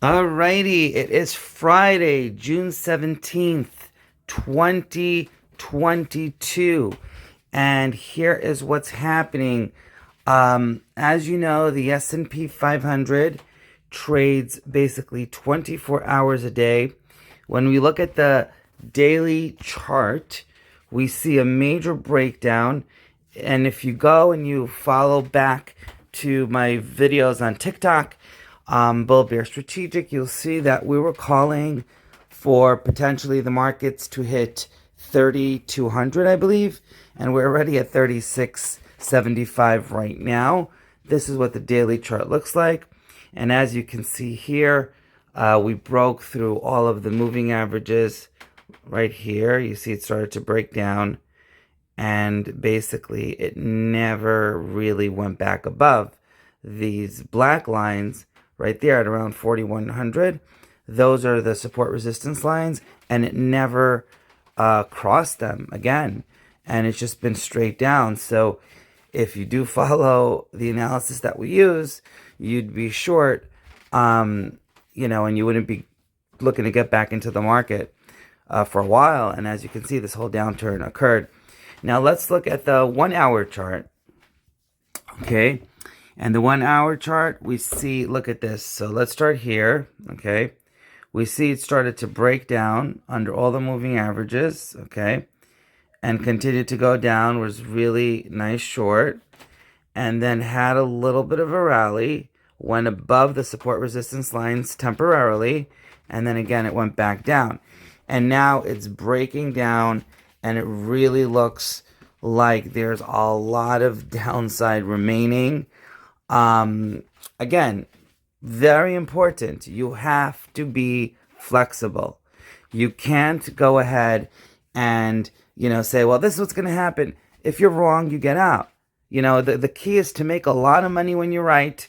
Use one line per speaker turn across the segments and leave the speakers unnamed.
Alrighty, it is Friday, June 17th, 2022. And here is what's happening. As you know, the S&P 500 trades basically 24 hours a day. When we look at the daily chart, we see a major breakdown. And if you go and you follow back to my videos on TikTok, bullbearstrategic, you'll see that we were calling for potentially the markets to hit 3,200, I believe, and we're already at 3675 right now. This is what the daily chart looks like, and as you can see here, we broke through all of the moving averages right here. You see it started to break down, and basically it never really went back above these black lines right there at around 4,100. Those are the support resistance lines, and it never crossed them again, and it's just been straight down. So if you do follow the analysis that we use, you'd be short, and you wouldn't be looking to get back into the market for a while. And as you can see, this whole downturn occurred. Now let's look at the 1 hour chart. Okay. And the 1 hour chart, we see, look at this. So let's start here, okay? We see it started to break down under all the moving averages, okay? And continued to go down, was really nice short. And then had a little bit of a rally, went above the support resistance lines temporarily. And then again, it went back down. And now it's breaking down, and it really looks like there's a lot of downside remaining. Again, very important. You have to be flexible. You can't go ahead and, say, well, this is what's going to happen. If you're wrong, you get out. The key is to make a lot of money when you're right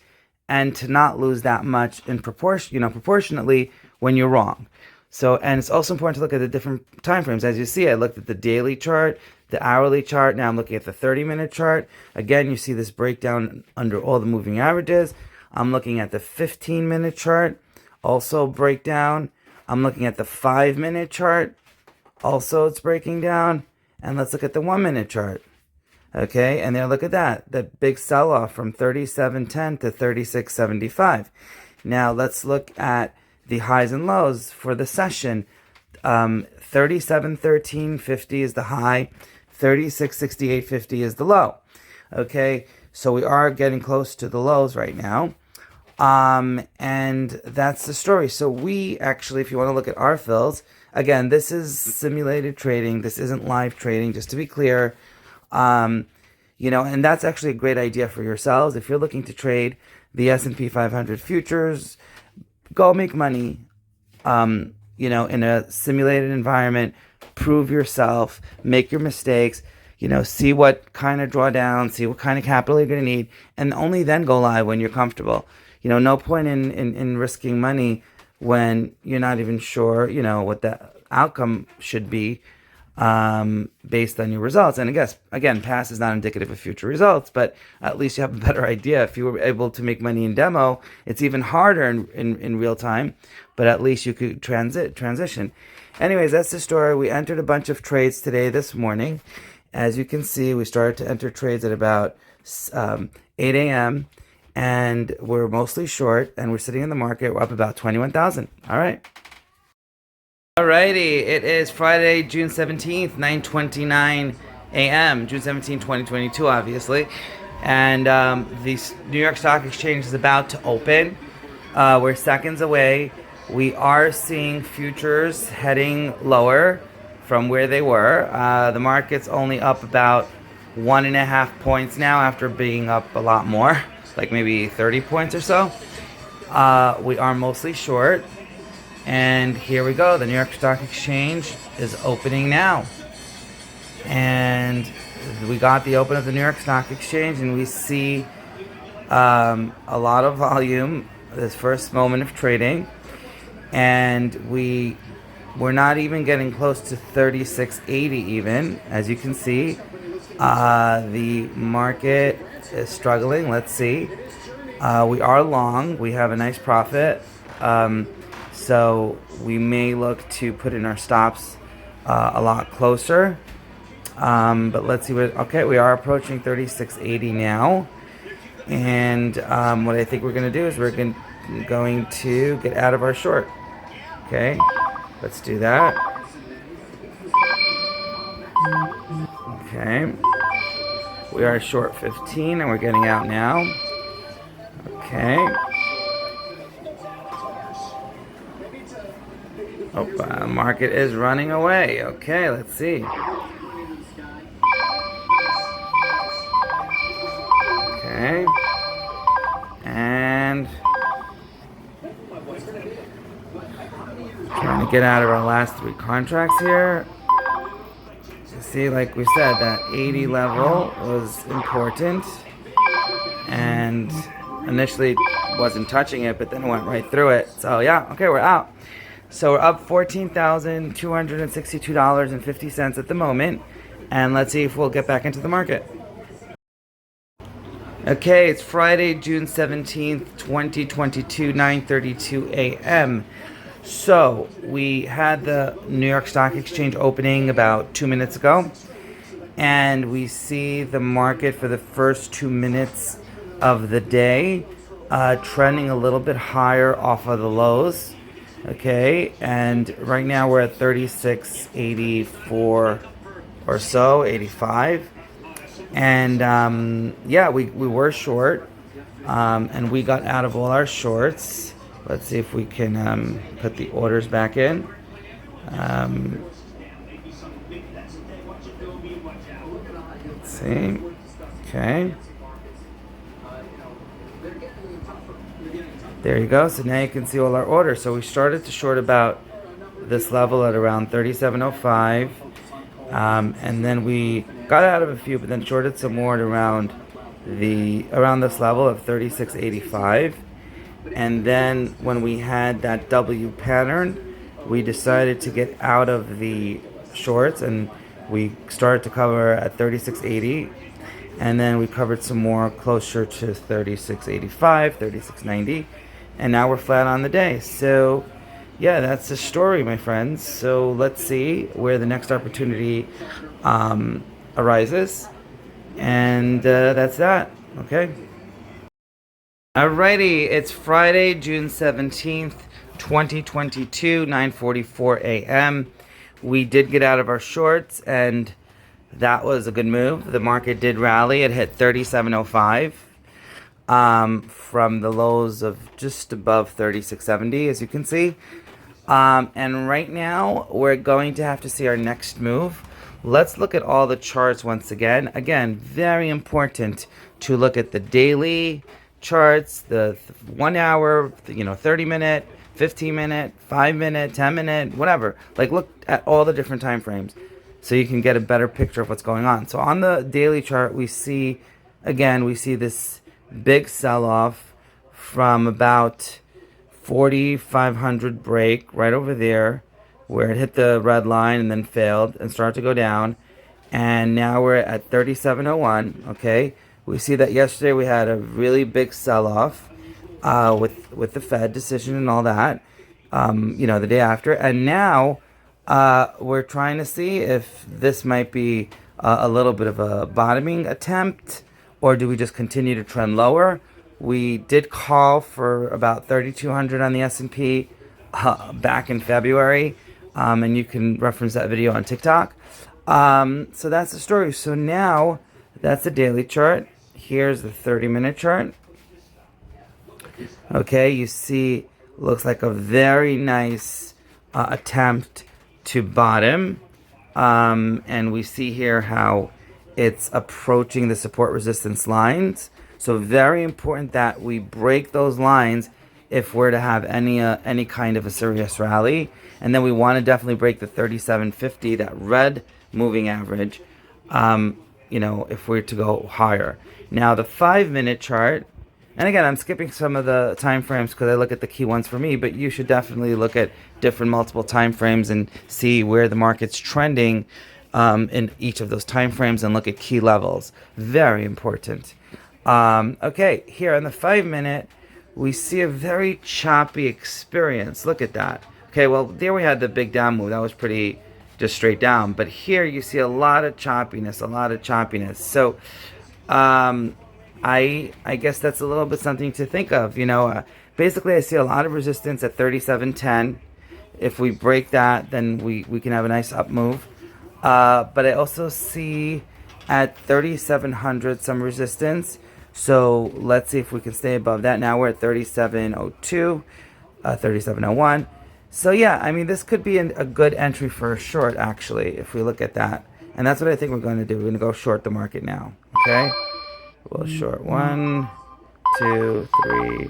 and to not lose that much in proportionately when you're wrong. So, and it's also important to look at the different time frames. As you see, I looked at the daily chart, the hourly chart. Now I'm looking at the 30-minute chart. Again, you see this breakdown under all the moving averages. I'm looking at the 15-minute chart, also breakdown. I'm looking at the 5-minute chart. Also, it's breaking down. And let's look at the 1-minute chart. Okay, and there, look at that. The big sell-off from 37.10 to 36.75. Now let's look at the highs and lows for the session. 37.13.50 is the high, 36.68.50 is the low. Okay, so we are getting close to the lows right now. And that's the story. So we actually, if you want to look at our fills, again, this is simulated trading. This isn't live trading, just to be clear. And that's actually a great idea for yourselves. If you're looking to trade the S&P 500 futures, go make money, in a simulated environment, prove yourself, make your mistakes, see what kind of drawdown, see what kind of capital you're going to need, and only then go live when you're comfortable. No point in risking money when you're not even sure, what the outcome should be, based on your results. And I guess, again, past is not indicative of future results, but at least you have a better idea. If you were able to make money in demo, it's even harder in real time, but at least you could transition. Anyways, that's the story. We entered a bunch of trades today, this morning. As you can see, we started to enter trades at about 8 a.m., and we're mostly short, and we're sitting in the market. We're up about 21,000. All right. Alrighty, it is Friday, June 17th, 9:29 a.m., June 17, 2022, obviously. And the New York Stock Exchange is about to open. We're seconds away. We are seeing futures heading lower from where they were. The market's only up about 1.5 points now after being up a lot more, like maybe 30 points or so. We are mostly short. And here we go. The New York Stock Exchange is opening now. And we got the open of the New York Stock Exchange, and we see a lot of volume, this first moment of trading. And we're not even getting close to 3680 even. As you can see, the market is struggling. Let's see. We are long. We have a nice profit. So we may look to put in our stops a lot closer. But let's see what. Okay, we are approaching 36.80 now, and what I think we're going to do is we're going to get out of our short. Okay, let's do that. Okay, we are short 15 and we're getting out now. Okay. Oh, the market is running away. Okay, let's see. Okay. And trying to get out of our last 3 contracts here. You see, like we said, that 80 level was important. And initially wasn't touching it, but then it went right through it. So yeah, okay, we're out. So we're up $14,262.50 at the moment. And let's see if we'll get back into the market. Okay, it's Friday, June 17th, 2022, 9:32 a.m. So we had the New York Stock Exchange opening about 2 minutes ago. And we see the market for the first 2 minutes of the day trending a little bit higher off of the lows. Okay, and right now we're at 36.84 or so, 85. And yeah, we were short, and we got out of all our shorts. Let's see if we can put the orders back in. Let's see. Okay. There you go. So now you can see all our orders. So we started to short about this level at around 37.05. And then we got out of a few, but then shorted some more at around this level of 36.85. And then when we had that W pattern, we decided to get out of the shorts, and we started to cover at 36.80. And then we covered some more closer to 36.85, 36.90. And now we're flat on the day. So yeah, that's the story, my friends. So let's see where the next opportunity arises. And that's that. Okay. Alrighty, it's Friday, June 17th, 2022, 9:44 a.m. We did get out of our shorts, and that was a good move. The market did rally. It hit 37.05 from the lows of just above 36.70, as you can see. And right now, we're going to have to see our next move. Let's look at all the charts once again. Again, very important to look at the daily charts, the 1 hour, 30 minute, 15 minute, 5 minute, 10 minute, whatever. Like, look at all the different time frames so you can get a better picture of what's going on. So on the daily chart, we see this big sell-off from about 4,500 break right over there, where it hit the red line and then failed and started to go down. And now we're at 37.01, okay? We see that yesterday we had a really big sell-off with the Fed decision and all that, the day after. And now we're trying to see if this might be a little bit of a bottoming attempt, or do we just continue to trend lower? We did call for about 3,200 on the S&P back in February, and you can reference that video on TikTok. So that's the story. So now that's the daily chart. Here's the 30-minute chart. Okay, you see, looks like a very nice attempt to bottom. And we see here how it's approaching the support resistance lines. So very important that we break those lines if we're to have any kind of a serious rally. And then we want to definitely break the 37.50, that red moving average, if we're to go higher. Now the 5-minute chart, and again, I'm skipping some of the time frames because I look at the key ones for me, but you should definitely look at different multiple time frames and see where the market's trending in each of those time frames, and look at key levels. Very important. Okay, here on the 5-minute, we see a very choppy experience. Look at that. Okay, well, there we had the big down move. That was pretty just straight down. But here you see a lot of choppiness, a lot of choppiness. So, I guess that's a little bit something to think of. Basically, I see a lot of resistance at 37.10. If we break that, then we can have a nice up move. But I also see at 3,700 some resistance. So let's see if we can stay above that. Now we're at 37.02, 37.01. So yeah, I mean, this could be a good entry for a short, actually, if we look at that. And that's what I think we're going to do. We're going to go short the market now. Okay? We'll short 1, 2, 3,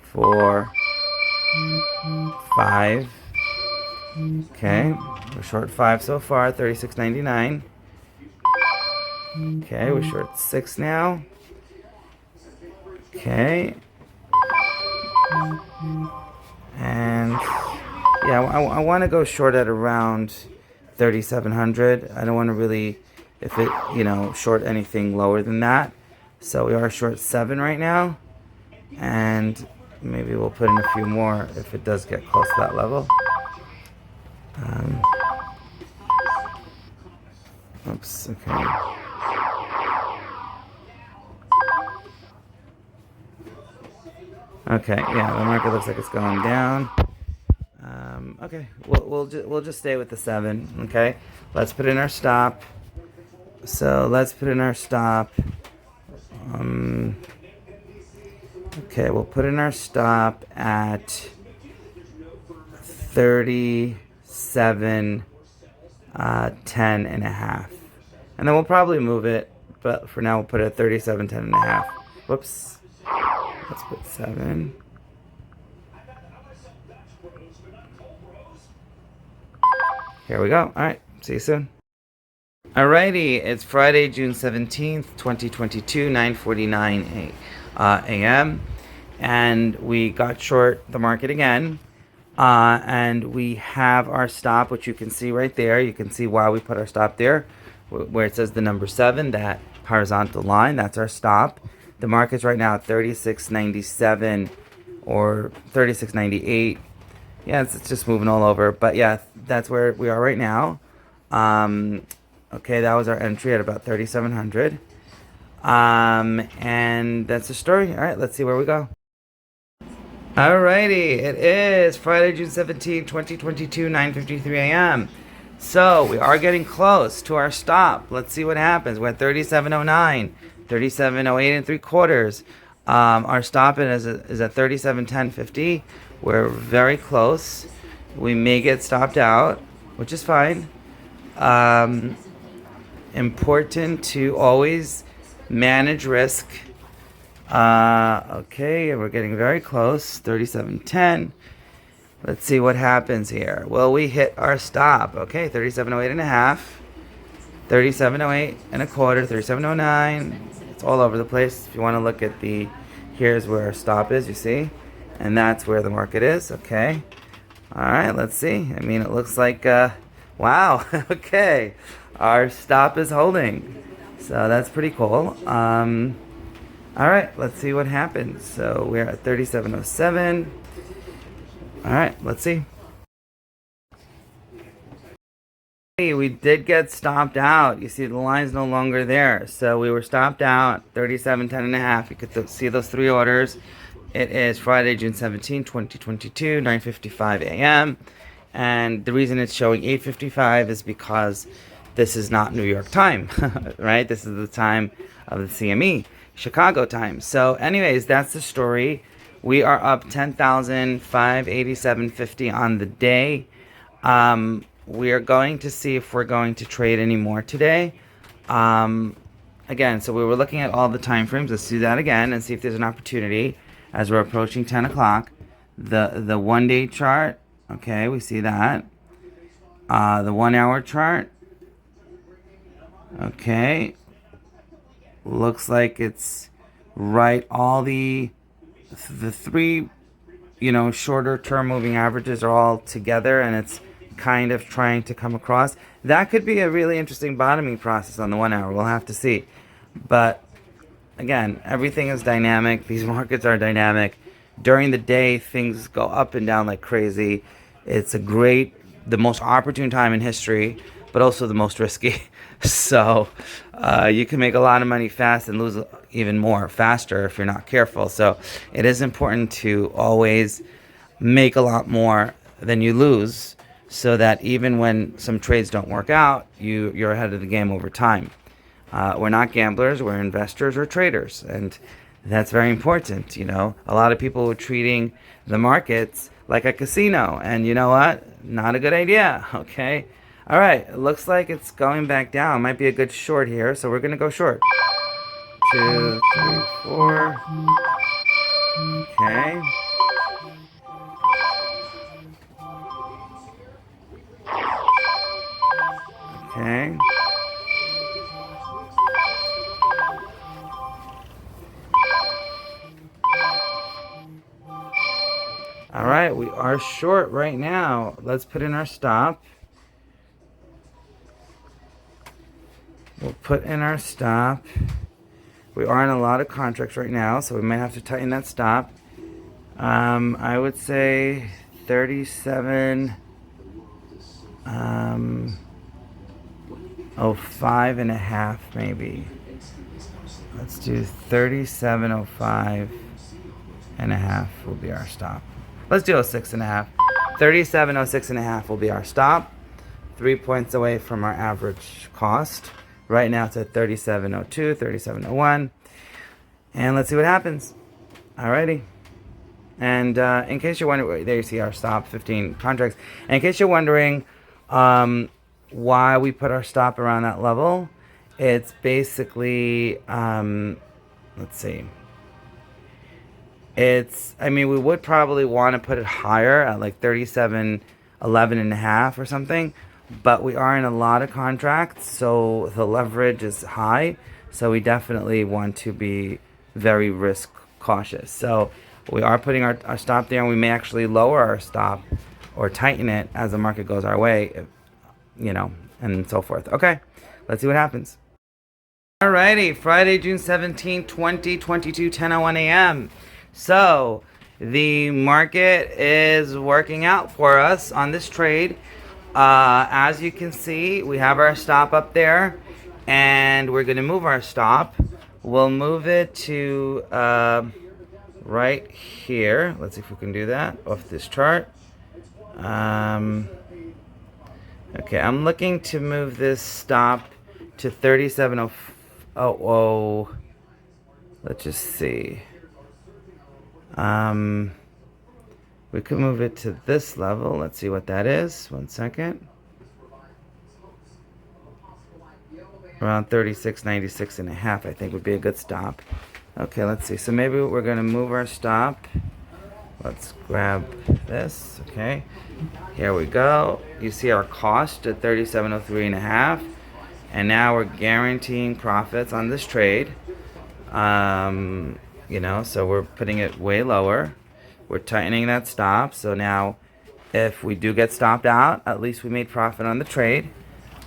4, 5. Okay, we're short 5 so far, 36.99. Okay, we're short 6 now. Okay. And yeah, I want to go short at around 3,700. I don't want to really, if it, short anything lower than that. So we are short 7 right now. And maybe we'll put in a few more if it does get close to that level. Oops, okay. Okay, yeah, the market looks like it's going down. Okay, we'll just stay with the 7. Okay, let's put in our stop. So let's put in our stop. Okay, we'll put in our stop at 37, 10 and a half. And then we'll probably move it, but for now we'll put it at 37, 10 and a half. Whoops. Let's put 7. Here we go. All right, see you soon. Alrighty, it's Friday, June 17th, 2022, 9:49 a.m. And we got short the market again. And we have our stop, which you can see right there. You can see why we put our stop there, where it says the number 7, that horizontal line. That's our stop. The market's right now at 36.97 or 36.98. Yeah, it's just moving all over. But yeah, that's where we are right now. Okay, that was our entry at about 3,700. And that's the story. All right, let's see where we go. Alrighty, it is Friday, June 17, 2022, 9:53 a.m. So we are getting close to our stop. Let's see what happens. We're at 37.09, 37.08 and 3/4. Our stop is at 37.10.50. We're very close. We may get stopped out, which is fine. Important to always manage risk. Okay, we're getting very close. 37.10. Let's see what happens here. Well, we hit our stop. Okay, 37.08 and a half, 37.08 and a quarter, 37.09. It's all over the place. If you want to look at here's where our stop is, you see? And that's where the market is. Okay. All right, let's see. I mean, it looks like, wow. Okay. Our stop is holding. So that's pretty cool. All right, let's see what happens. So we're at 37.07. All right, let's see. We did get stopped out. You see the line's no longer there. So we were stopped out, 37.10 and a half. You could see those 3 orders. It is Friday, June 17, 2022, 9:55 a.m. And the reason it's showing 8:55 is because this is not New York time, right? This is the time of the CME. Chicago time. So anyways, that's the story. We are up 10,587.50 on the day. We are going to see if we're going to trade any more today. Again, so we were looking at all the time frames. Let's do that again and see if there's an opportunity as we're approaching 10 o'clock. The 1 day chart, okay, we see that. The 1 hour chart, okay. Looks like it's right. All the 3, shorter term moving averages are all together, and it's kind of trying to come across. That could be a really interesting bottoming process on the 1 hour. We'll have to see. But again, everything is dynamic. These markets are dynamic. During the day, things go up and down like crazy. It's the most opportune time in history, but also the most risky. So you can make a lot of money fast and lose even more faster if you're not careful. So it is important to always make a lot more than you lose, so that even when some trades don't work out, you're ahead of the game over time. We're not gamblers, we're investors or traders, and that's very important. A lot of people are treating the markets like a casino, and you know what? Not a good idea. Okay. All right. It looks like it's going back down. Might be a good short here, so we're gonna go short. 2, 3, 4. Okay. Okay. All right, we are short right now. Let's put in our stop. We'll put in our stop. We are in a lot of contracts right now, so we might have to tighten that stop. I would say 37, 05 and a half maybe. Let's do 37.05 and a half will be our stop. Let's do 06 and a half. 37.06 and a half will be our stop. 3 points away from our average cost. Right now it's at 37.02, 37.01. And let's see what happens. Alrighty. And in case you're wondering, there you see our stop, 15 contracts. And in case you're wondering why we put our stop around that level, it's basically, let's see. We would probably want to put it higher at like 37.11 and a half or something. But we are in a lot of contracts, so the leverage is high. So we definitely want to be very risk cautious. So we are putting our stop there, and we may actually lower our stop or tighten it as the market goes our way, and so forth. Okay, let's see what happens. Alrighty, Friday, June 17, 2022, 10:01 a.m. So the market is working out for us on this trade. As you can see, we have our stop up there, and we're going to move our stop. We'll move it to right here. Let's see if we can do that off this chart. Okay, I'm looking to move this stop to 37.00. Let's just see. We could move it to this level. Let's see what that is. 1 second. Around 36.96 and a half, I think would be a good stop. Okay, let's see. So maybe we're going to move our stop. Let's grab this. Okay. Here we go. You see our cost at 37.03 and a half. And now we're guaranteeing profits on this trade. So we're putting it way lower. We're tightening that stop. So now if we do get stopped out, at least we made profit on the trade.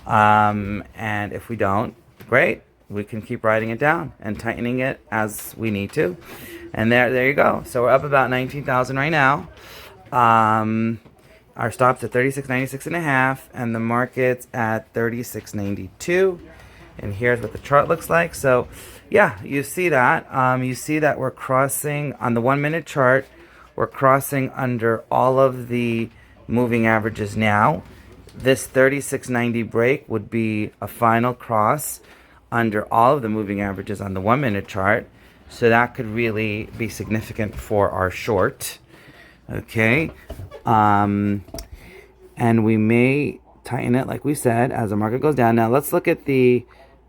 And if we don't, great. We can keep writing it down and tightening it as we need to. And there you go. So we're up about 19,000 right now. Our stop's at 36.96 and a half, and the market's at 36.92. And here's what the chart looks like. So yeah, you see that. You see that we're crossing on the 1 minute chart. We're crossing under all of the moving averages now. This 36.90 break would be a final cross under all of the moving averages on the 1 minute chart. So that could really be significant for our short. Okay. And we may tighten it, like we said, as the market goes down. Now let's look at the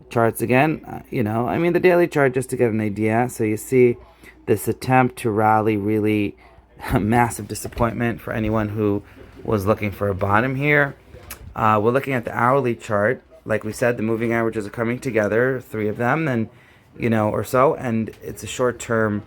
charts again. The daily chart, just to get an idea. So you see this attempt to rally, really a massive disappointment for anyone who was looking for a bottom here. We're looking at the hourly chart. Like we said, the moving averages are coming together, 3 of them, and or so, and it's the short term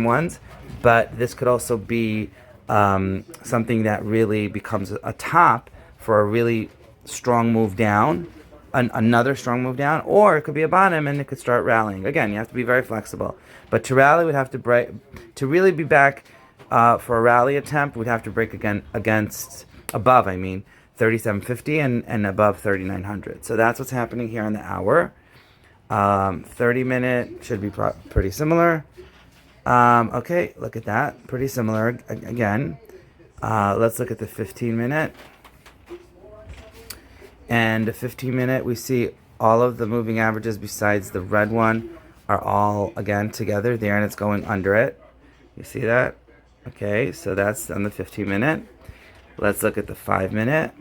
ones. But this could also be something that really becomes a top for a really strong move down. another strong move down, or it could be a bottom and it could start rallying. Again, you have to be very flexible. But to rally, we'd have to break, to really be back for a rally attempt, we'd have to break again above, 3750 and above 3900. So that's what's happening here on the hour. 30-minute should be pretty similar. Okay, look at that. Pretty similar again. Let's look at the 15-minute. And the 15-minute, we see all of the moving averages besides the red one are all, again, together there, and it's going under it. You see that? Okay, so that's on the 15-minute. Let's look at the 5-minute.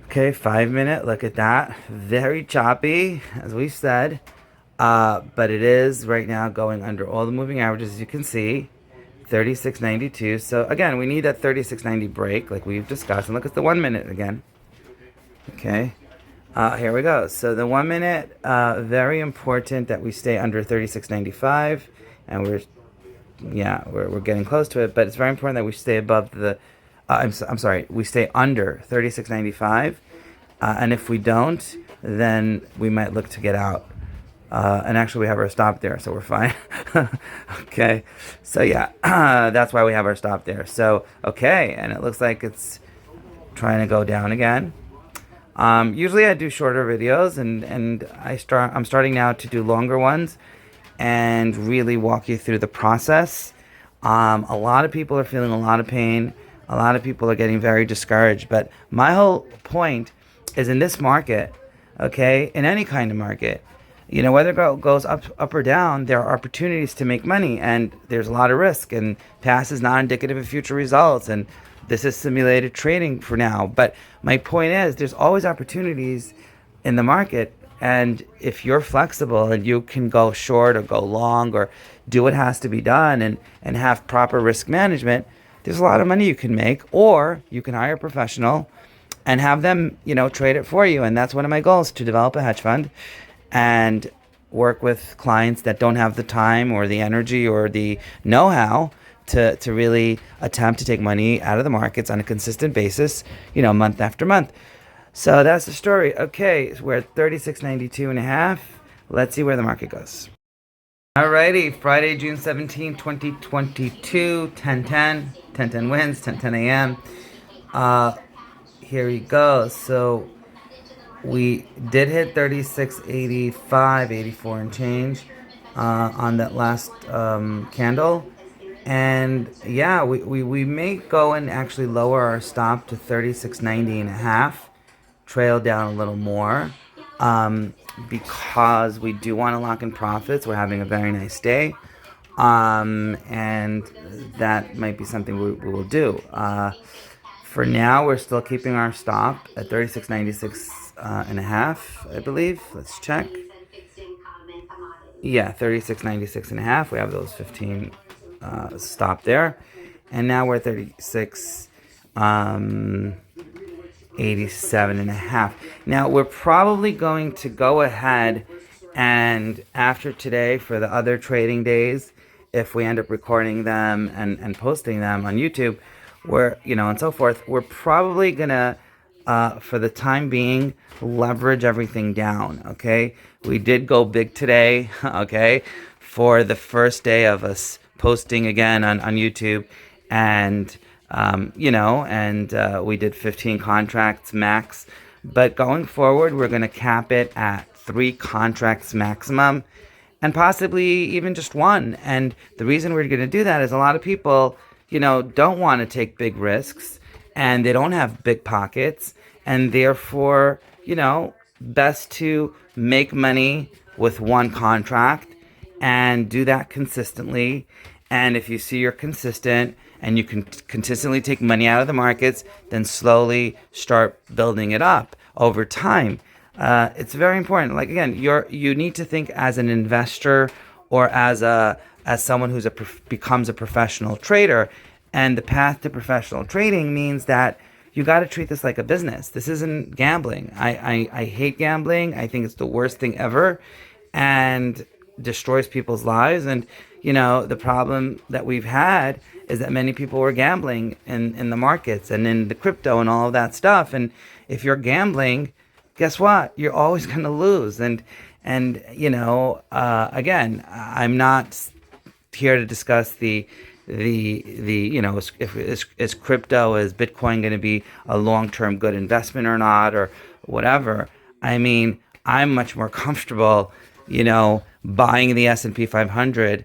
Okay, 5-minute, look at that. Very choppy, as we said. But it is right now going under all the moving averages, as you can see. 36.92. So again, we need that 36.90 break, like we've discussed. And look at the 1 minute again. Okay, here we go. So the 1 minute, very important that we stay under 36.95, and we're getting close to it. But it's very important that we stay above the. I'm sorry, we stay under 36.95, and if we don't, then we might look to get out. And actually, we have our stop there, so we're fine. Okay, so yeah, that's why we have our stop there. So, okay, and it looks like it's trying to go down again. Usually I do shorter videos, and I'm starting now to do longer ones and really walk you through the process. A lot of people are feeling a lot of pain. A lot of people are getting very discouraged. But my whole point is, in this market, okay, in any kind of market, whether it goes up or down, there are opportunities to make money, and there's a lot of risk, and past is not indicative of future results, and this is simulated trading for now. But my point is, there's always opportunities in the market, and if you're flexible and you can go short or go long or do what has to be done and have proper risk management, there's a lot of money you can make, or you can hire a professional and have them, trade it for you. And that's one of my goals, to develop a hedge fund and work with clients that don't have the time or the energy or the know-how to really attempt to take money out of the markets on a consistent basis, month after month. So that's the story. Okay, so we're at 36.92.5. Let's see where the market goes. Alrighty, Friday, June 17, 2022, 10:10 wins, 10:10 a.m. Here we go. So we did hit 36.85, 84 and change on that last candle. And yeah, we may go and actually lower our stop to 36.90.5, trail down a little more, because we do want to lock in profits. We're having a very nice day, and that might be something we will do. For now, we're still keeping our stop at 36.96.5, I believe. Let's check. Yeah, 36.96.5. We have those 15 stop there, and now we're 36.87.5. Now we're probably going to go ahead and, after today, for the other trading days, if we end up recording them and posting them on YouTube, and so forth, we're probably gonna, for the time being, leverage everything down. Okay, we did go big today. Okay, for the first day of us posting again on YouTube, and we did 15 contracts max. But going forward, we're going to cap it at 3 contracts maximum, and possibly even just 1. And the reason we're going to do that is a lot of people, don't want to take big risks, and they don't have big pockets, and therefore, best to make money with 1 contract and do that consistently. And if you see you're consistent and you can consistently take money out of the markets, then slowly start building it up over time. It's very important. Like, again, you need to think as an investor, or as someone who's becomes a professional trader. And the path to professional trading means that you got to treat this like a business. This isn't gambling. I hate gambling. I think it's the worst thing ever, and destroys people's lives. And the problem that we've had is that many people were gambling in the markets and in the crypto and all of that stuff. And if you're gambling, guess what? You're always going to lose. And again, I'm not here to discuss the if is crypto, is Bitcoin going to be a long-term good investment or not, or whatever. I mean, I'm much more comfortable, buying the S&P 500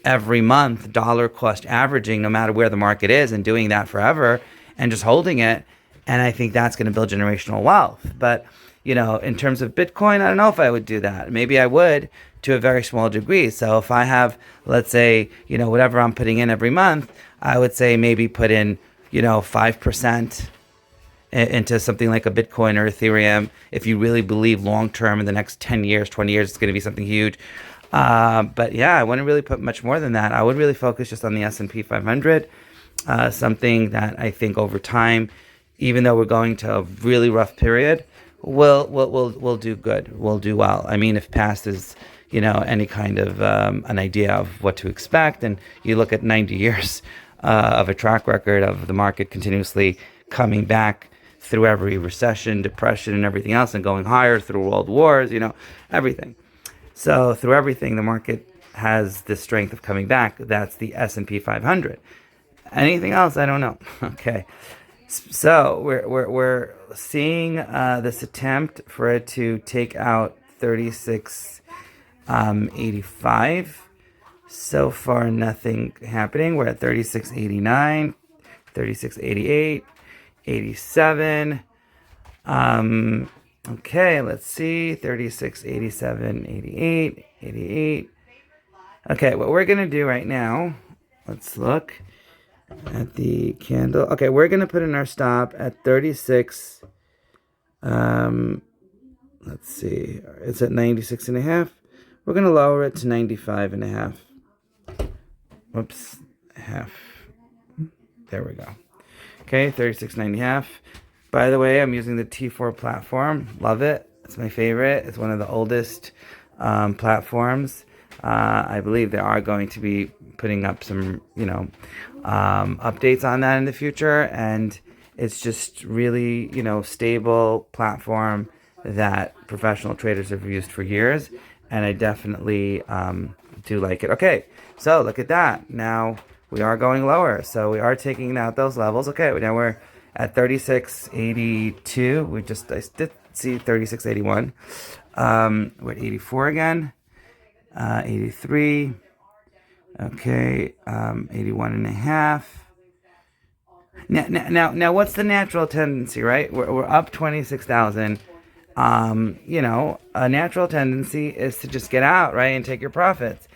every month, dollar cost averaging, no matter where the market is, and doing that forever and just holding it. And I think that's going to build generational wealth. But, in terms of Bitcoin, I don't know if I would do that. Maybe I would, to a very small degree. So if I have, let's say, whatever I'm putting in every month, I would say maybe put in, 5% into something like a Bitcoin or Ethereum, if you really believe long term in the next 10 years, 20 years, it's going to be something huge. But yeah, I wouldn't really put much more than that. I would really focus just on the S&P 500, something that I think over time, even though we're going to a really rough period, we'll do good. We'll do well. I mean, if past is, any kind of an idea of what to expect, and you look at 90 years of a track record of the market continuously coming back through every recession, depression, and everything else, and going higher through world wars, everything. So through everything, the market has the strength of coming back. That's the S&P 500. Anything else? I don't know. Okay. So we're seeing this attempt for it to take out 36.85. So far, nothing happening. We're at 36.89, 36.88, 87. Okay, let's see. 36, 87, 88, 88. Okay, what we're going to do right now, let's look at the candle. Okay, we're going to put in our stop at 36. Let's see. It's at 96 and a half. We're going to lower it to 95 and a half. Whoops, half. There we go. Okay, 36.90. By the way, I'm using the T4 platform. Love it. It's my favorite. It's one of the oldest platforms. I believe they are going to be putting up some, updates on that in the future. And it's just really, stable platform that professional traders have used for years. And I definitely do like it. Okay, so look at that. Now we are going lower. So we are taking out those levels. Okay, now we're at 36.82. I did see 36.81. We're at 84 again. 83. Okay, 81 and a half. Now, what's the natural tendency, right? We're up 26,000. A natural tendency is to just get out, right, and take your profits.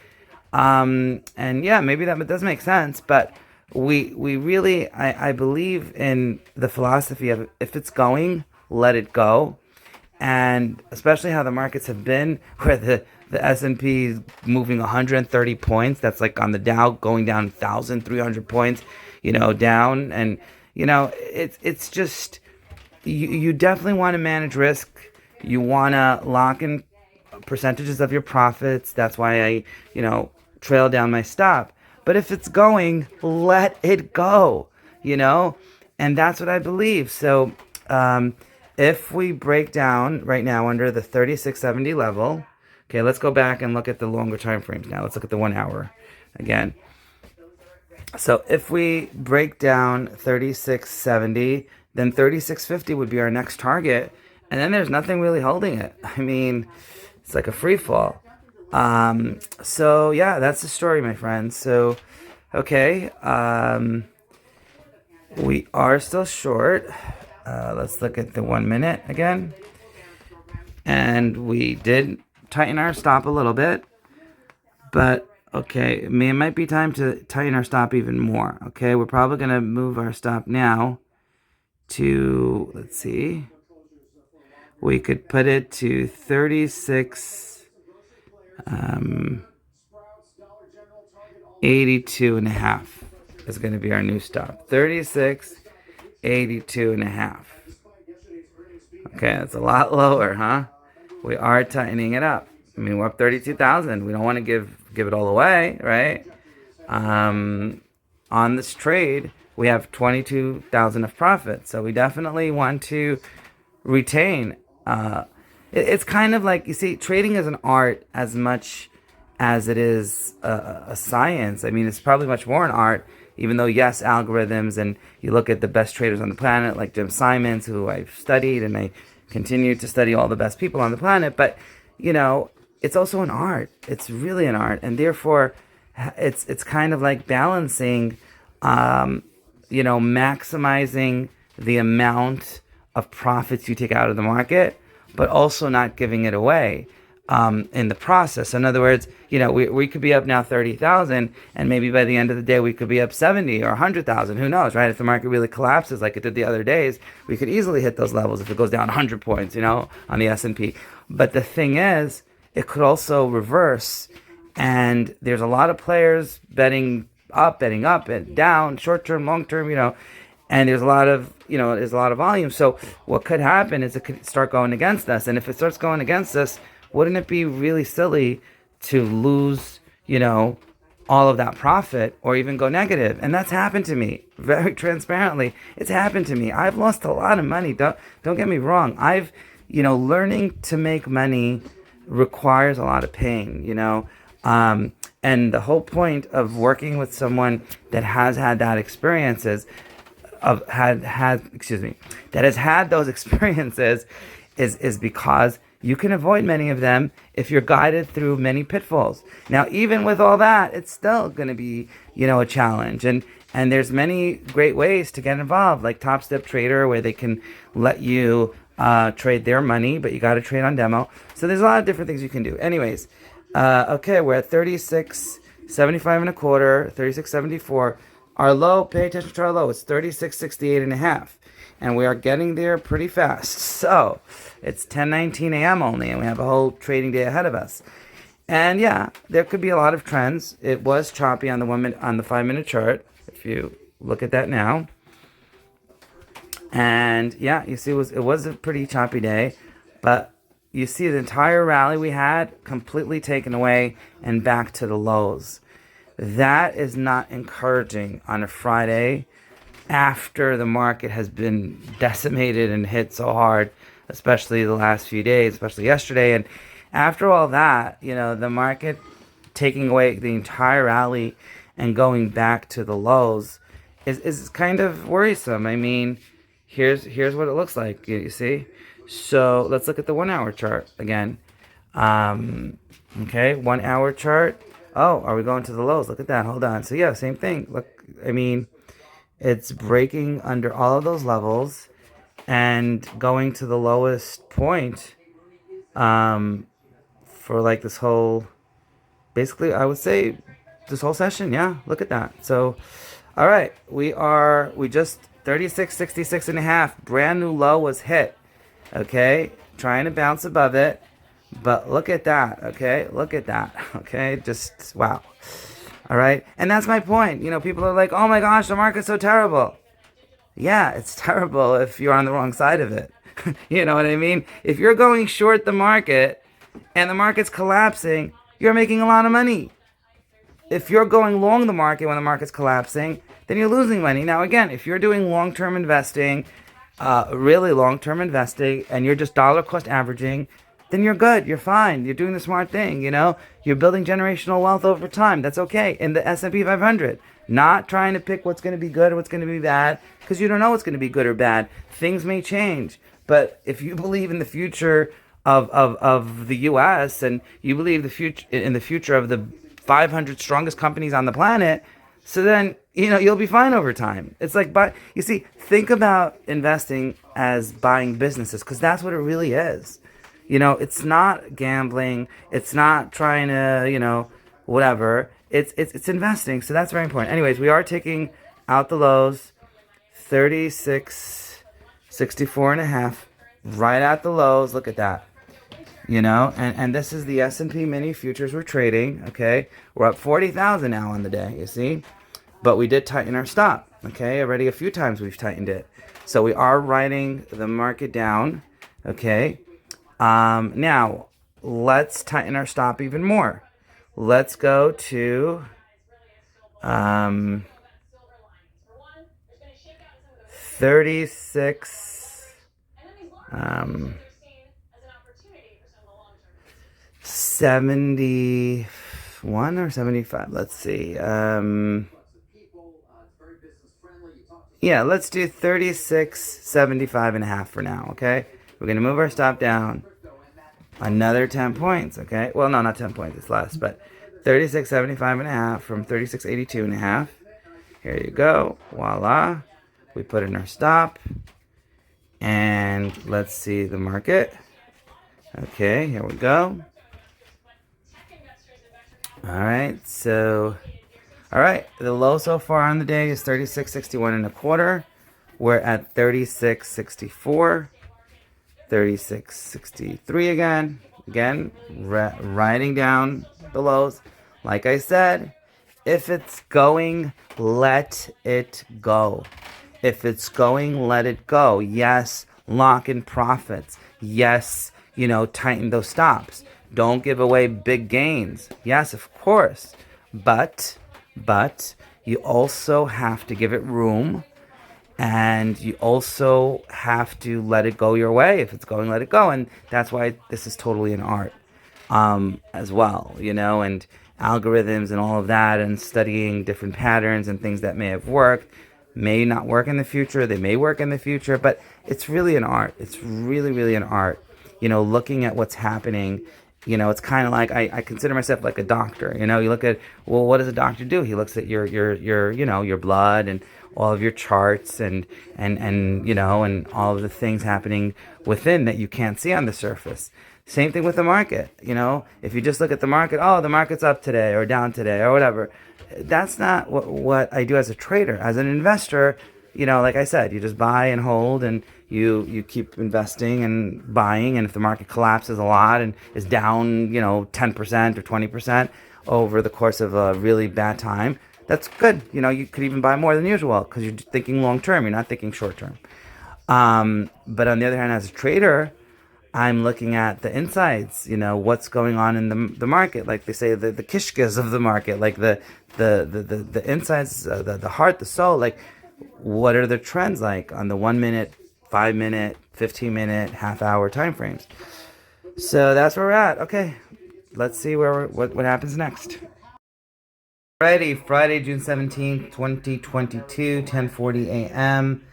And yeah, maybe that does make sense, but we really, I believe in the philosophy of if it's going, let it go. And especially how the markets have been, where the S&P is moving 130 points. That's like on the Dow going down 1,300 points, down. And, it's just, you definitely want to manage risk. You want to lock in percentages of your profits. That's why I, trail down my stop. But if it's going, let it go, and that's what I believe. So, if we break down right now under the 3670 level, okay, let's go back and look at the longer time frames now. Let's look at the 1 hour again. So if we break down 3670, then 3650 would be our next target. And then there's nothing really holding it. I mean, it's like a free fall. So yeah, that's the story, my friends. So, okay, we are still short. Let's look at the 1 minute again. And we did tighten our stop a little bit. But, okay, it might be time to tighten our stop even more. Okay, we're probably going to move our stop now to, let's see. We could put it to 36, 82 and a half is going to be our new stop. 36, 82 and a half. Okay, that's a lot lower, huh? We are tightening it up. I mean, we're up 32,000. We don't want to give it all away, right? On this trade, we have 22,000 of profit. So we definitely want to retain. It's kind of like, you see, trading is an art as much as it is a science. I mean, it's probably much more an art, even though, yes, algorithms, and you look at the best traders on the planet, like Jim Simons, who I've studied, and I continue to study all the best people on the planet. But, it's also an art. It's really an art. And therefore, it's kind of like balancing, maximizing the amount of profits you take out of the market, but also not giving it away in the process. In other words, we could be up now 30,000, and maybe by the end of the day we could be up 70 or 100,000. Who knows, right? If the market really collapses like it did the other days, we could easily hit those levels if it goes down 100 points, on the S&P. But the thing is, it could also reverse, and there's a lot of players betting up and down, short term, long term, and there's a lot of volume. So what could happen is it could start going against us, and if it starts going against us, wouldn't it be really silly to lose, all of that profit, or even go negative? And that's happened to me, very transparently. It's happened to me. I've lost a lot of money. Don't get me wrong. I've, learning to make money requires a lot of pain, and the whole point of working with someone that has had that experiences that has had those experiences is because you can avoid many of them if you're guided through many pitfalls. Now, even with all that, it's still going to be, a challenge. And there's many great ways to get involved, like Top Step Trader, where they can let you trade their money, but you got to trade on demo. So there's a lot of different things you can do. Anyways, okay, we're at 36.75 and a quarter, 36.74. Our low, pay attention to our low, it's 36.68 and a half. And we are getting there pretty fast. So it's 10:19 a.m. only, and we have a whole trading day ahead of us. And yeah, there could be a lot of trends. It was choppy on the 5-minute chart, if you look at that now. And yeah, you see, it was a pretty choppy day, but you see the entire rally we had completely taken away and back to the lows. That is not encouraging on a Friday after the market has been decimated and hit so hard, especially the last few days, especially yesterday. And after all that, the market taking away the entire rally and going back to the lows is kind of worrisome. I mean, here's what it looks like, you see. So let's look at the 1 hour chart again. Okay, 1 hour chart. Oh, are we going to the lows? Look at that. Hold on. So yeah, same thing. Look, I mean, it's breaking under all of those levels and going to the lowest point for like this whole, basically, I would say this whole session. Yeah, look at that. So, all right, we just 36.66 and a half, brand new low was hit. Okay, trying to bounce above it. But look at that, okay? Look at that, okay? Just, wow. All right? And that's my point. People are like, oh my gosh, the market's so terrible. Yeah, it's terrible if you're on the wrong side of it. You know what I mean? If you're going short the market and the market's collapsing, you're making a lot of money. If you're going long the market when the market's collapsing, then you're losing money. Now, again, if you're doing long-term investing, really long-term investing, and you're just dollar cost averaging, then you're good. You're fine. You're doing the smart thing, You're building generational wealth over time. That's okay. In the S&P 500. Not trying to pick what's going to be good or what's going to be bad, because you don't know what's going to be good or bad. Things may change. But if you believe in the future of the U.S. and you believe in the future of the 500 strongest companies on the planet, so then, you'll be fine over time. It's like, think about investing as buying businesses, because that's what it really is. It's not gambling. It's not trying to, whatever. It's investing. So that's very important. Anyways, we are taking out the lows, 36.64 and a half, right at the lows. Look at that. And this is the S&P mini futures we're trading. Okay, we're up 40,000 now on the day. You see, but we did tighten our stop. Okay, already a few times we've tightened it. So we are writing the market down. Okay. Now, let's tighten our stop even more. Let's go to 36 71 or 75. Let's see. Yeah, let's do 36.75 and a half for now, okay? We're going to move our stop down another 10 points, okay? Well, no, not 10 points, it's less, but 36.75 and a half from 36.82 and a half. Here you go. Voila. We put in our stop. And let's see the market. Okay, here we go. All right, the low so far on the day is 36.61 and a quarter. We're at 36.64, 36.63 again. Again, riding down the lows. Like I said, if it's going, let it go. If it's going, let it go. Yes, lock in profits. Yes, tighten those stops. Don't give away big gains. Yes, of course. But you also have to give it room, and you also have to let it go your way. If it's going, let it go. And that's why this is totally an art as well, and algorithms and all of that, and studying different patterns and things that may have worked, may not work in the future. They may work in the future, but it's really an art. It's really, really an art. Looking at what's happening. It's kind of like I consider myself like a doctor. You look at, well, what does a doctor do? He looks at your blood and all of your charts and all of the things happening within that you can't see on the surface. Same thing with the market. If you just look at the market, oh, the market's up today or down today or whatever. That's not what I do as a trader. As an investor, like I said, you just buy and hold, and you keep investing and buying. And if the market collapses a lot and is down, 10% or 20% over the course of a really bad time, that's good. You could even buy more than usual because you're thinking long term. You're not thinking short term. But on the other hand, as a trader, I'm looking at the insides, what's going on in the market. Like they say, the kishkas of the market, like the insides, the heart, the soul. Like, what are the trends like on the 1 minute, 5 minute, 15 minute, half hour time frames? So that's where we're at. Okay, let's see what happens next. Alrighty, Friday, June 17th, 2022, 10:40 a.m.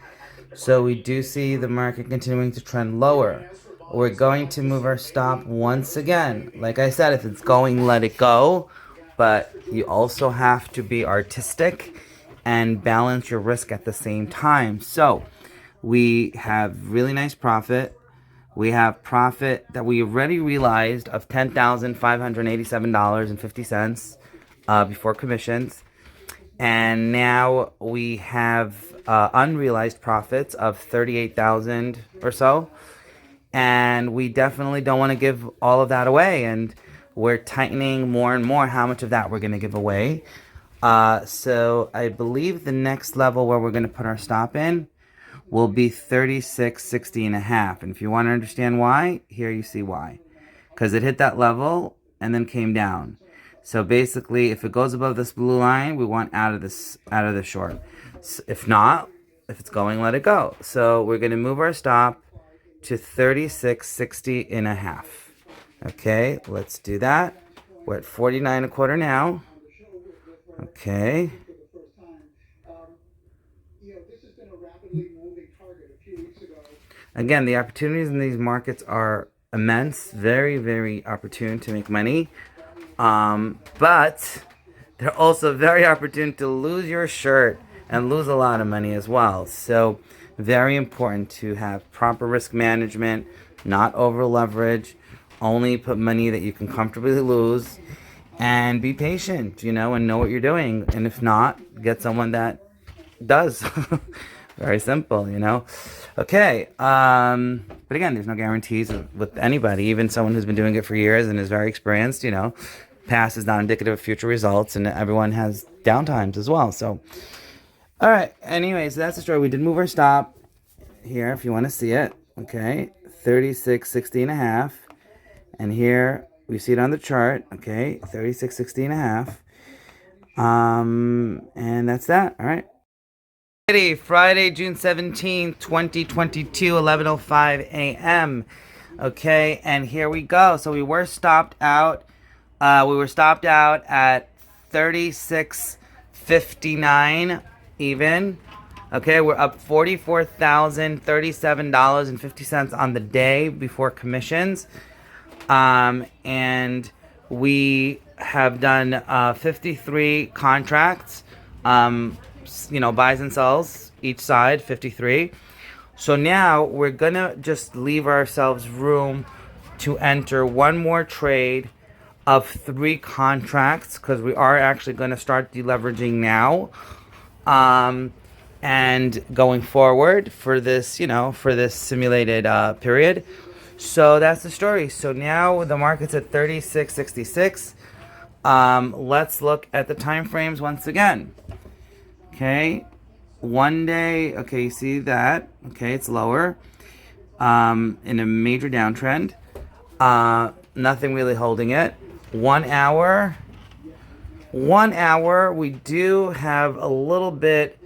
So we do see the market continuing to trend lower. We're going to move our stop once again. Like I said, if it's going, let it go. But you also have to be artistic and balance your risk at the same time. So we have really nice profit. We have profit that we already realized of $10,587.50 before commissions. And now we have unrealized profits of $38,000 or so. And we definitely don't want to give all of that away. And we're tightening more and more how much of that we're going to give away. So I believe the next level where we're going to put our stop in will be 36.60 and a half. And if you want to understand why, here you see why. Because it hit that level and then came down. So basically, if it goes above this blue line, we want out of the short. So if not, if it's going, let it go. So we're going to move our stop to 36.60 and a half. Okay, let's do that. We're at 49 and a quarter now. Okay. Again, the opportunities in these markets are immense, very, very opportune to make money. But they're also very opportune to lose your shirt and lose a lot of money as well. So very important to have proper risk management, not over leverage, only put money that you can comfortably lose, and be patient, and know what you're doing. And if not, get someone that does. Very simple, Okay. But again, there's no guarantees with anybody, even someone who's been doing it for years and is very experienced, Past is not indicative of future results, and everyone has downtimes as well. So, all right. Anyways, that's the story. We did move our stop here if you want to see it. Okay. 36.60 and a half. And here we see it on the chart. Okay, 36.60 and a half. And that's that. All right. Friday, June 17th, 2022, 11:05 a.m. Okay, and here we go. So we were stopped out. At 36.59 even. Okay, we're up $44,037.50 on the day before commissions. And we have done 53 contracts, buys and sells each side, 53. So now we're gonna just leave ourselves room to enter one more trade of 3 contracts, because we are actually going to start deleveraging now, and going forward for this, for this simulated period. So that's the story. So now the market's at 36.66. Let's look at the time frames once again. Okay, 1 day. Okay, you see that? Okay, it's lower. In a major downtrend. Nothing really holding it. 1 hour. 1 hour, we do have a little bit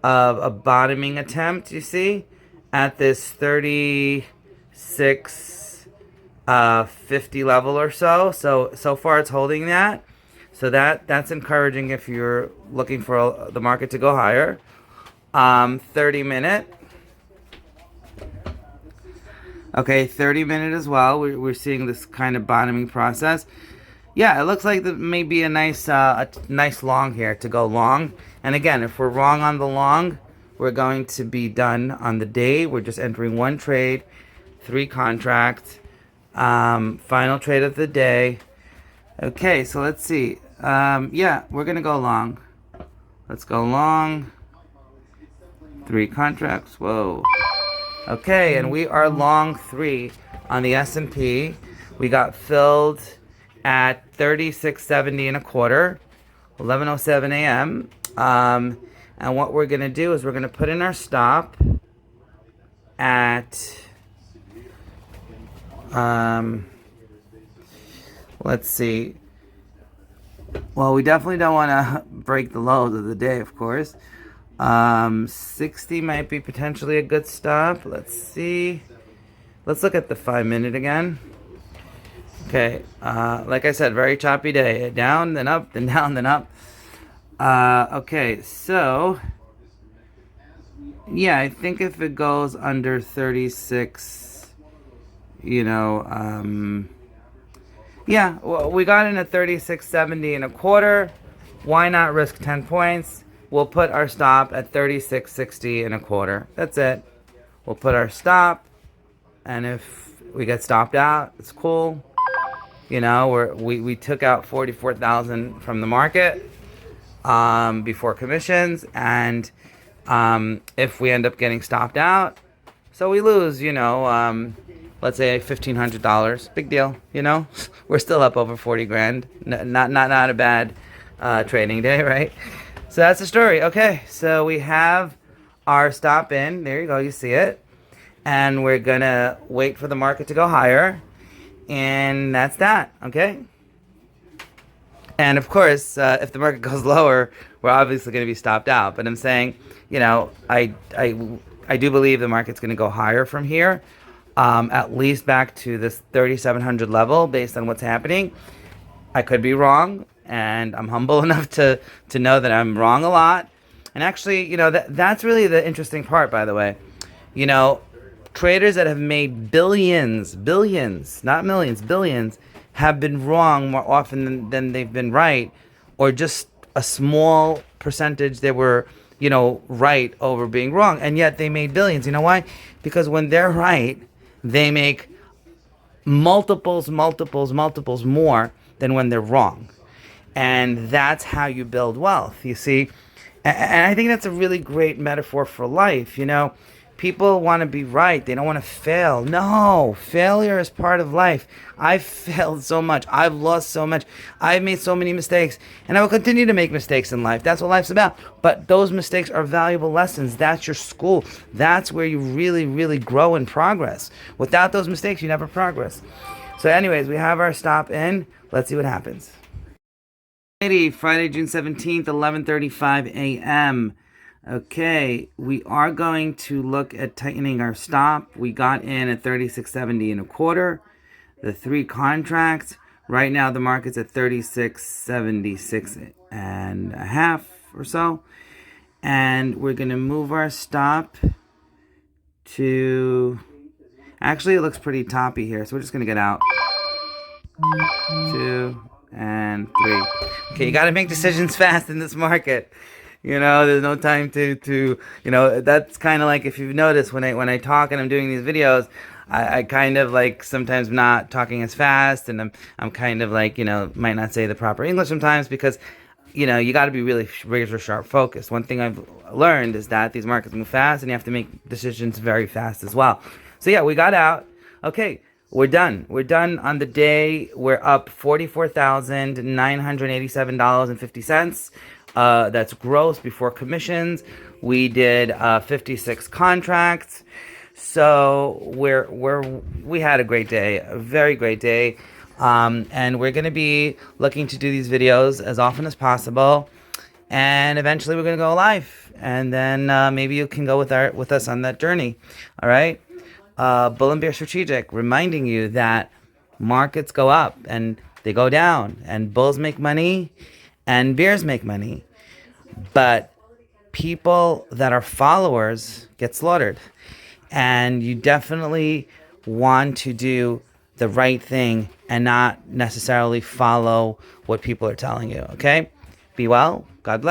of a bottoming attempt, you see, at this 36.50 level or so. So far it's holding that. So that's encouraging if you're looking for the market to go higher. 30-minute. Okay, 30-minute as well. We're seeing this kind of bottoming process. Yeah, it looks like there may be a nice long here to go long. And again, if we're wrong on the long, we're going to be done on the day. We're just entering one trade, 3 contracts, final trade of the day. Okay, so let's see. Yeah, we're gonna go long. Let's go long. 3 contracts. Whoa. Okay, and we are long 3 on the S&P. We got filled at 36.70 and a quarter, 11:07 a.m. And what we're gonna do is we're gonna put in our stop at let's see. Well, we definitely don't want to break the lows of the day, of course. 60 might be potentially a good stop. Let's see. Let's look at the 5-minute again. Okay, like I said, very choppy day. Down, then up, then down, then up. Okay, so yeah, I think if it goes under 36, yeah, well, we got in at 36.70 and a quarter. Why not risk 10 points? We'll put our stop at 36.60 and a quarter. That's it. We'll put our stop, and if we get stopped out, it's cool. We took out 44,000 from the market before commissions, and if we end up getting stopped out, so we lose, let's say $1,500. Big deal, We're still up over 40 grand. Not a bad trading day, right? So that's the story. Okay, so we have our stop in. There you go, you see it. And we're gonna wait for the market to go higher. And that's that, okay? And of course, if the market goes lower, we're obviously going to be stopped out. But I'm saying, I do believe the market's going to go higher from here, at least back to this 3,700 level based on what's happening. I could be wrong, and I'm humble enough to know that I'm wrong a lot. And actually, that's really the interesting part, by the way. Traders that have made billions, not millions, billions, have been wrong more often than they've been right, or just a small percentage they were, right over being wrong, and yet they made billions. You know why? Because when they're right, they make multiples more than when they're wrong. And that's how you build wealth, you see? And I think that's a really great metaphor for life, People want to be right. They don't want to fail. No, failure is part of life. I've failed so much. I've lost so much. I've made so many mistakes. And I will continue to make mistakes in life. That's what life's about. But those mistakes are valuable lessons. That's your school. That's where you really, really grow and progress. Without those mistakes, you never progress. So anyways, we have our stop in. Let's see what happens. Friday, June 17th, 11:35 a.m. Okay, we are going to look at tightening our stop. We got in at 36.70 and a quarter. The 3 contracts. Right now the market's at 36.76 and a half or so. And we're going to move our stop to... Actually, it looks pretty toppy here, so we're just going to get out. 2 and 3. Okay, you got to make decisions fast in this market. You know, there's no time to that's kind of like, if you've noticed, when I talk and I'm doing these videos, I kind of like sometimes not talking as fast, and I'm kind of like, might not say the proper English sometimes, because you got to be really razor sharp focused. One thing I've learned is that these markets move fast and you have to make decisions very fast as well. So yeah, we got out. Okay, we're done. We're done on the day. We're up $44,987.50. That's gross before commissions. We did 56 contracts. So we had a great day, a very great day. And we're going to be looking to do these videos as often as possible. And eventually we're going to go live. And then maybe you can go with us on that journey. All right. Bull and Bear Strategic, reminding you that markets go up and they go down, and bulls make money and bears make money. But people that are followers get slaughtered. And you definitely want to do the right thing and not necessarily follow what people are telling you. Okay? Be well. God bless.